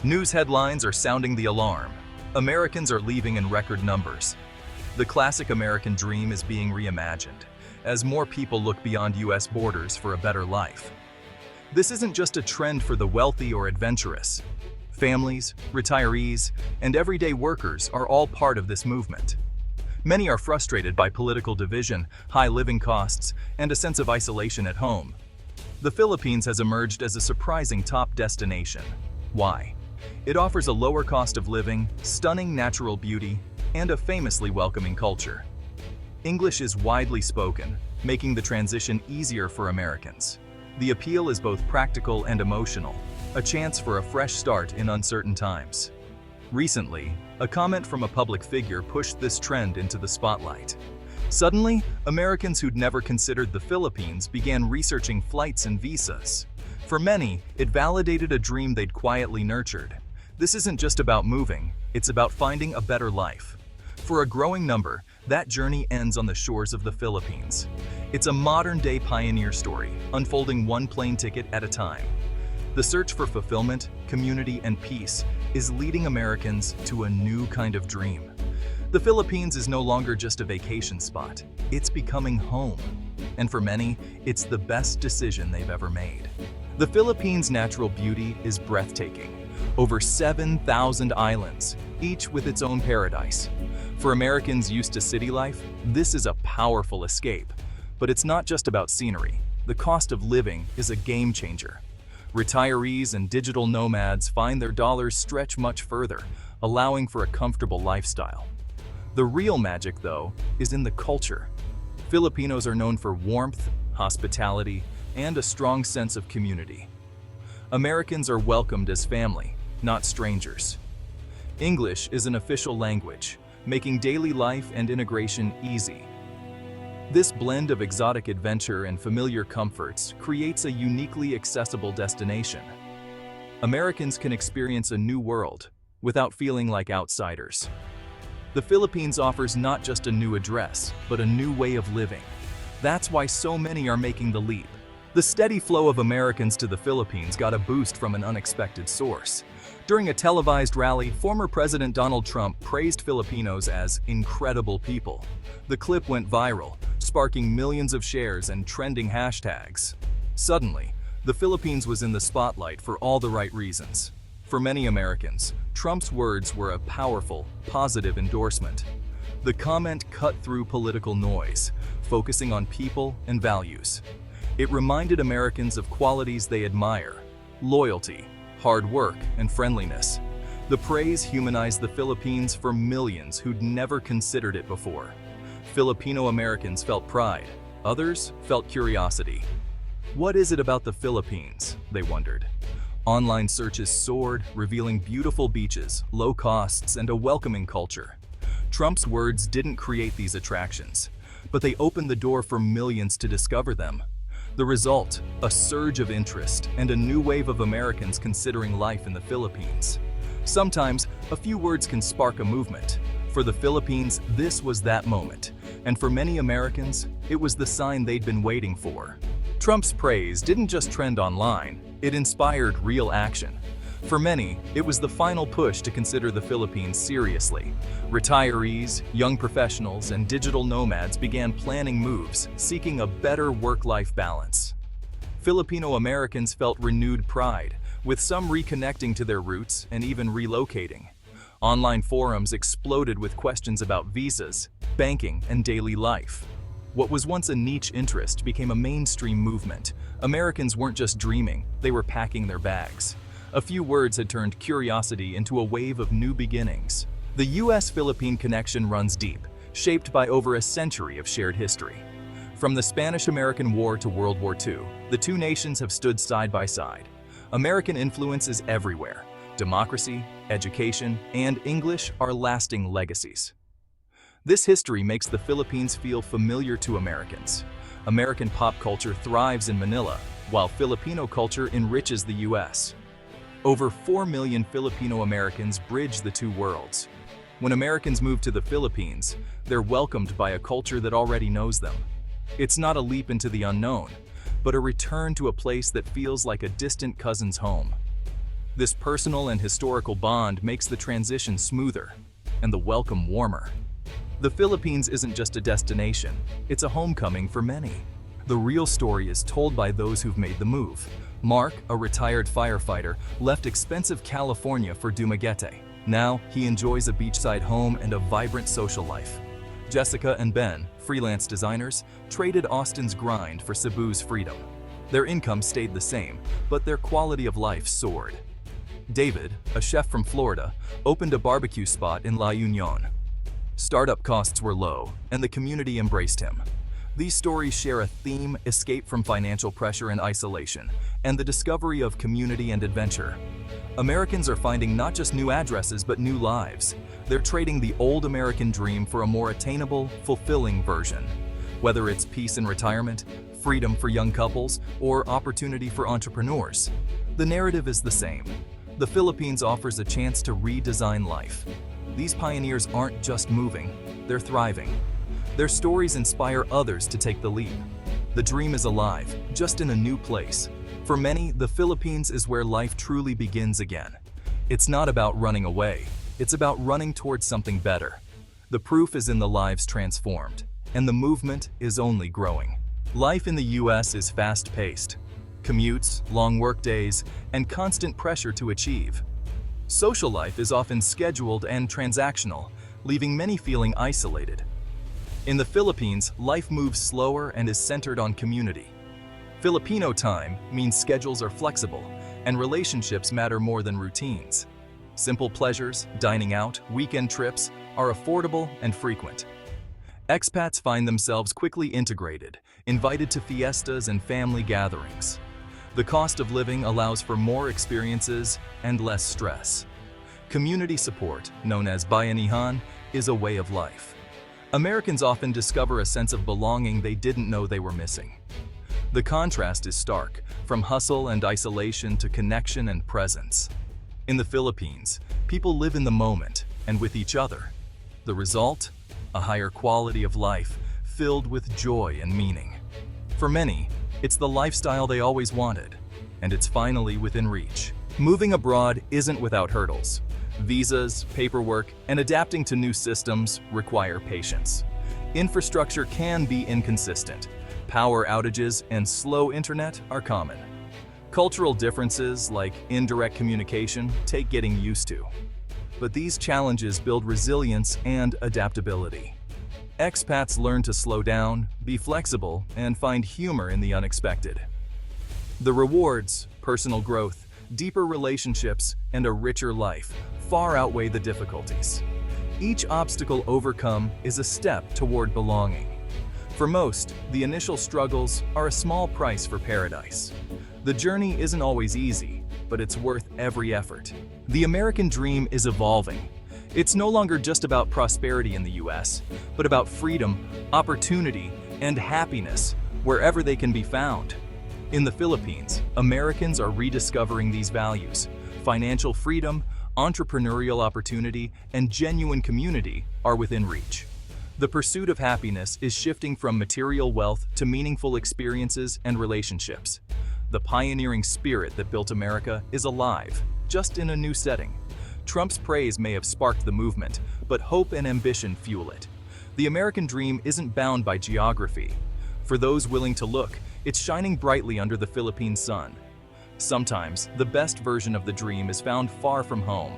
News headlines are sounding the alarm. Americans are leaving in record numbers. The classic American dream is being reimagined, as more people look beyond US borders for a better life. This isn't just a trend for the wealthy or adventurous. Families, retirees, and everyday workers are all part of this movement. Many are frustrated by political division, high living costs, and a sense of isolation at home. The Philippines has emerged as a surprising top destination. Why? It offers a lower cost of living, stunning natural beauty, and a famously welcoming culture. English is widely spoken, making the transition easier for Americans. The appeal is both practical and emotional, a chance for a fresh start in uncertain times. Recently, a comment from a public figure pushed this trend into the spotlight. Suddenly, Americans who'd never considered the Philippines began researching flights and visas. For many, it validated a dream they'd quietly nurtured. This isn't just about moving, it's about finding a better life. For a growing number, that journey ends on the shores of the Philippines. It's a modern-day pioneer story, unfolding one plane ticket at a time. The search for fulfillment, community, and peace is leading Americans to a new kind of dream. The Philippines is no longer just a vacation spot, it's becoming home. And for many, it's the best decision they've ever made. The Philippines' natural beauty is breathtaking. Over 7,000 islands, each with its own paradise. For Americans used to city life, this is a powerful escape. But it's not just about scenery. The cost of living is a game changer. Retirees and digital nomads find their dollars stretch much further, allowing for a comfortable lifestyle. The real magic, though, is in the culture. Filipinos are known for warmth, hospitality, and a strong sense of community. Americans are welcomed as family, not strangers. English is an official language, making daily life and integration easy. This blend of exotic adventure and familiar comforts creates a uniquely accessible destination. Americans can experience a new world without feeling like outsiders. The Philippines offers not just a new address, but a new way of living. That's why so many are making the leap. The steady flow of Americans to the Philippines got a boost from an unexpected source. During a televised rally, former President Donald Trump praised Filipinos as incredible people. The clip went viral, sparking millions of shares and trending hashtags. Suddenly, the Philippines was in the spotlight for all the right reasons. For many Americans, Trump's words were a powerful, positive endorsement. The comment cut through political noise, focusing on people and values. It reminded Americans of qualities they admire: loyalty, hard work, and friendliness. The praise humanized the Philippines for millions who'd never considered it before. Filipino Americans felt pride, others felt curiosity. What is it about the Philippines? They wondered. Online searches soared, revealing beautiful beaches, low costs, and a welcoming culture. Trump's words didn't create these attractions, but they opened the door for millions to discover them. The result, a surge of interest and a new wave of Americans considering life in the Philippines. Sometimes, a few words can spark a movement. For the Philippines, this was that moment. And for many Americans, it was the sign they'd been waiting for. Trump's praise didn't just trend online, it inspired real action. For many, it was the final push to consider the Philippines seriously. Retirees, young professionals, and digital nomads began planning moves, seeking a better work-life balance. Filipino Americans felt renewed pride, with some reconnecting to their roots and even relocating. Online forums exploded with questions about visas, banking, and daily life. What was once a niche interest became a mainstream movement. Americans weren't just dreaming, they were packing their bags. A few words had turned curiosity into a wave of new beginnings. The US-Philippine connection runs deep, shaped by over a century of shared history. From the Spanish-American War to World War II, the two nations have stood side by side. American influence is everywhere. Democracy, education, and English are lasting legacies. This history makes the Philippines feel familiar to Americans. American pop culture thrives in Manila, while Filipino culture enriches the US. Over 4 million Filipino Americans bridge the two worlds. When Americans move to the Philippines, they're welcomed by a culture that already knows them. It's not a leap into the unknown, but a return to a place that feels like a distant cousin's home. This personal and historical bond makes the transition smoother and the welcome warmer. The Philippines isn't just a destination, it's a homecoming for many. The real story is told by those who've made the move. Mark, a retired firefighter, left expensive California for Dumaguete. Now, he enjoys a beachside home and a vibrant social life. Jessica and Ben, freelance designers, traded Austin's grind for Cebu's freedom. Their income stayed the same, but their quality of life soared. David, a chef from Florida, opened a barbecue spot in La Union. Startup costs were low, and the community embraced him. These stories share a theme: escape from financial pressure and isolation, and the discovery of community and adventure. Americans are finding not just new addresses but new lives. They're trading the old American dream for a more attainable, fulfilling version. Whether it's peace in retirement, freedom for young couples, or opportunity for entrepreneurs, the narrative is the same. The Philippines offers a chance to redesign life. These pioneers aren't just moving, they're thriving. Their stories inspire others to take the leap. The dream is alive, just in a new place. For many, the Philippines is where life truly begins again. It's not about running away, it's about running towards something better. The proof is in the lives transformed, and the movement is only growing. Life in the US is fast-paced. Commutes, long workdays, and constant pressure to achieve. Social life is often scheduled and transactional, leaving many feeling isolated. In the Philippines, life moves slower and is centered on community. Filipino time means schedules are flexible, and relationships matter more than routines. Simple pleasures, dining out, weekend trips are affordable and frequent. Expats find themselves quickly integrated, invited to fiestas and family gatherings. The cost of living allows for more experiences and less stress. Community support, known as bayanihan, is a way of life. Americans often discover a sense of belonging they didn't know they were missing. The contrast is stark, from hustle and isolation to connection and presence. In the Philippines, people live in the moment and with each other. The result? A higher quality of life, filled with joy and meaning. For many, it's the lifestyle they always wanted, and it's finally within reach. Moving abroad isn't without hurdles. Visas, paperwork, and adapting to new systems require patience. Infrastructure can be inconsistent. Power outages and slow internet are common. Cultural differences, like indirect communication, take getting used to. But these challenges build resilience and adaptability. Expats learn to slow down, be flexible, and find humor in the unexpected. The rewards, personal growth, deeper relationships, and a richer life far outweigh the difficulties. Each obstacle overcome is a step toward belonging. For most, the initial struggles are a small price for paradise. The journey isn't always easy, but it's worth every effort. The American dream is evolving. It's no longer just about prosperity in the US, but about freedom, opportunity, and happiness wherever they can be found. In the Philippines, Americans are rediscovering these values. Financial freedom, entrepreneurial opportunity, and genuine community are within reach. The pursuit of happiness is shifting from material wealth to meaningful experiences and relationships. The pioneering spirit that built America is alive, just in a new setting. Trump's praise may have sparked the movement, but hope and ambition fuel it. The American dream isn't bound by geography. For those willing to look, it's shining brightly under the Philippine sun. Sometimes, the best version of the dream is found far from home,